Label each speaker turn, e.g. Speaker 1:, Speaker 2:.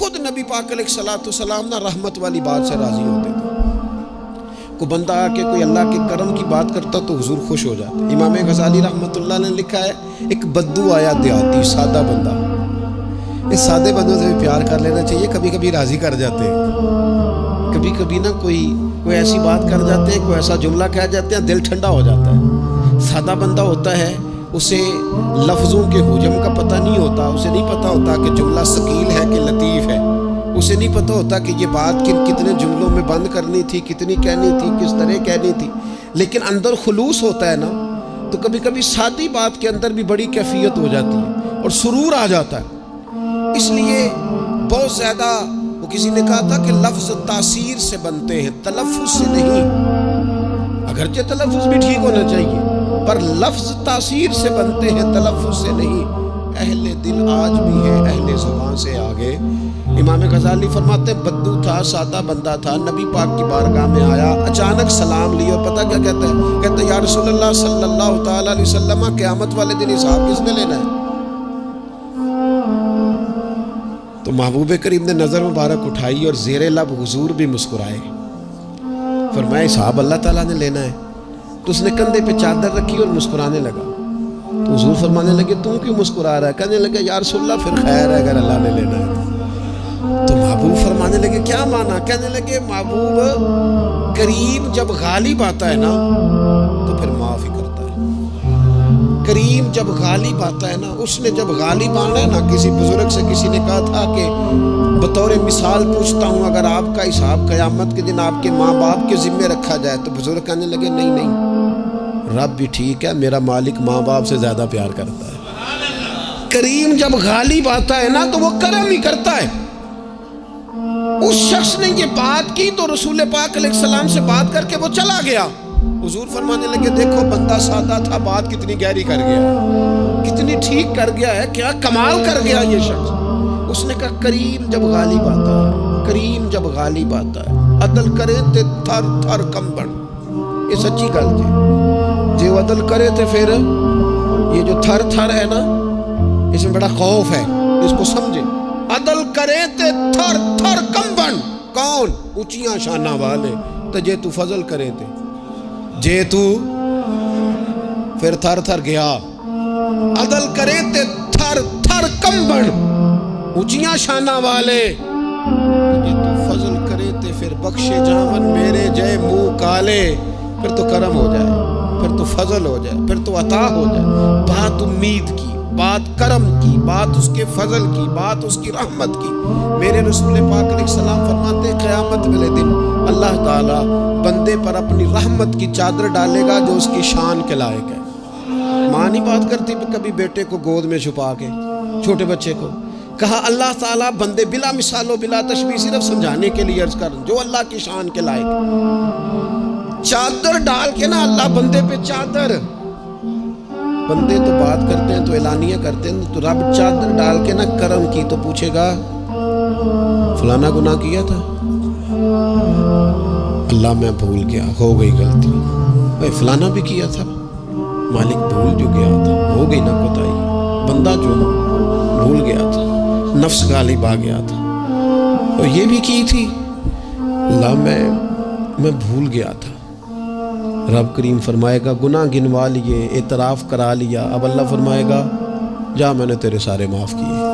Speaker 1: خود نبی پاک علیہ السلام نا رحمت والی بات سے راضی ہوتے تھے. کوئی بندہ آ کے کوئی اللہ کے کرم کی بات کرتا تو حضور خوش ہو جاتے. امام غزالی رحمۃ اللہ نے لکھا ہے ایک بدو آیا دیہاتی سادہ بندہ. اس سادے بندوں سے بھی پیار کر لینا چاہیے, کبھی کبھی راضی کر جاتے ہیں, کبھی کبھی نا کوئی ایسی بات کر جاتے ہیں, کوئی ایسا جملہ کہہ جاتے ہیں, دل ٹھنڈا ہو جاتا ہے. سادہ بندہ ہوتا ہے, اسے لفظوں کے حجم کا پتہ نہیں ہوتا, اسے نہیں پتہ ہوتا کہ جملہ ثقیل ہے کہ لطیف ہے, اسے نہیں پتہ ہوتا کہ یہ بات کتنے جملوں میں بند کرنی تھی, کتنی کہنی تھی, کس طرح کہنی تھی. لیکن اندر خلوص ہوتا ہے نا, تو کبھی کبھی سادی بات کے اندر بھی بڑی کیفیت ہو جاتی ہے اور سرور آ جاتا ہے. اس لیے بہت زیادہ وہ کسی نے کہا تھا کہ لفظ تاثیر سے بنتے ہیں, تلفظ سے نہیں. اگرچہ تلفظ بھی ٹھیک ہونا چاہیے, پر لفظ تاثیر سے بنتے ہیں, تلفظ سے نہیں. اہل دل آج بھی ہے اہل زبان سے آگے. امام غزالی فرماتے بدو تھا, سادہ بندہ تھا, نبی پاک کی بارگاہ میں آیا, اچانک سلام لیا, اور پتہ کیا کہتا ہے؟ کہتا ہے یا رسول اللہ صلی اللہ تعالیٰ علیہ وسلم, قیامت والے دن حساب کس نے لینا ہے؟ تو محبوب کریم نے نظر مبارک اٹھائی اور زیر لب حضور بھی مسکرائے. فرمایا حساب اللہ تعالیٰ نے لینا ہے. تو اس نے کندھے پہ چادر رکھی اور مسکرانے لگا. تو حضور فرمانے لگے تم کیوں مسکرا رہا ہے؟ کہنے لگے یا رسول اللہ پھر خیر ہے اگر اللہ نے لینا ہے. تو محبوب فرمانے لگے کیا مانا؟ کہنے لگے محبوب کریم جب غالب آتا ہے نا تو پھر معاف ہی کرتا ہے. کریم جب غالب آتا ہے نا, اس نے جب غالب آنا ہے نا. کسی بزرگ سے کسی نے کہا تھا کہ بطور مثال پوچھتا ہوں, اگر آپ کا حساب قیامت کے دن آپ کے ماں باپ کے ذمے رکھا جائے, تو بزرگ کہنے لگے نہیں, رب بھی ٹھیک ہے, میرا مالک ماں باپ سے زیادہ پیار کرتا ہے. کریم جب غالب آتا ہے نا تو وہ کرم ہی کرتا ہے. اس شخص نے یہ بات کی تو رسول پاک علیہ السلام سے بات کر کے وہ چلا گیا. حضور فرمانے لگے دیکھو بندہ سادہ تھا, بات کتنی گہری کر گیا ہے, کتنی ٹھیک کر گیا ہے, کیا کمال کر گیا یہ شخص. اس نے کہا کریم جب غالب آتا ہے, کریم جب غالب آتا ہے, عدل کرے تے تھر تھر کمبن. یہ سچی گل جی, جو عدل کرے تے پھر یہ جو تھر تھر ہے نا, اس میں بڑا خوف ہے, اس کو سمجھے. عدل کرے تے تھر تھر کمبن. کون؟ اونچیاں شانہ والے. تو جے تو فضل کرے تے, جے تو پھر تھر تھر گیا. عدل کرے تے تھر تھر کمبن, اونچیاں شانہ والے. جے تو فضل کرے تے پھر بخشے جامن میرے جے منہ کالے. پھر تو کرم ہو جائے, پھر تو فضل ہو جائے, پھر تو عطا ہو جائے. بات امید کی, بات کرم کی, بات اس کے فضل کی, بات اس کی رحمت کی. میرے رسول پاک علیہ السلام فرماتے قیامت والے دن اللہ تعالیٰ بندے پر اپنی رحمت کی چادر ڈالے گا جو اس کی شان کے لائق ہے. ماں نہیں بات کرتی کبھی بیٹے کو گود میں چھپا کے, چھوٹے بچے کو. کہا اللہ تعالیٰ بندے بلا مثال و بلا تشبیہ, صرف سمجھانے کے لیے عرض کر, جو اللہ کی شان کے لائق چادر ڈال کے نا, اللہ بندے پہ چادر. بندے تو بات کرتے ہیں تو اعلانیہ کرتے ہیں, تو رب چادر ڈال کے نا کرم کی تو پوچھے گا فلانا گناہ کیا تھا؟ اللہ میں بھول گیا, ہو گئی غلطی. بھائی فلانا بھی کیا تھا, مالک بھول جو گیا تھا, ہو گئی نا کوتاہی. بندہ جو بھول گیا تھا, نفس غالب آ گیا تھا, اور یہ بھی کی تھی, اللہ میں بھول گیا تھا. رب کریم فرمائے گا گناہ گنوا لیے, اعتراف کرا لیا. اب اللہ فرمائے گا جا میں نے تیرے سارے معاف کیے.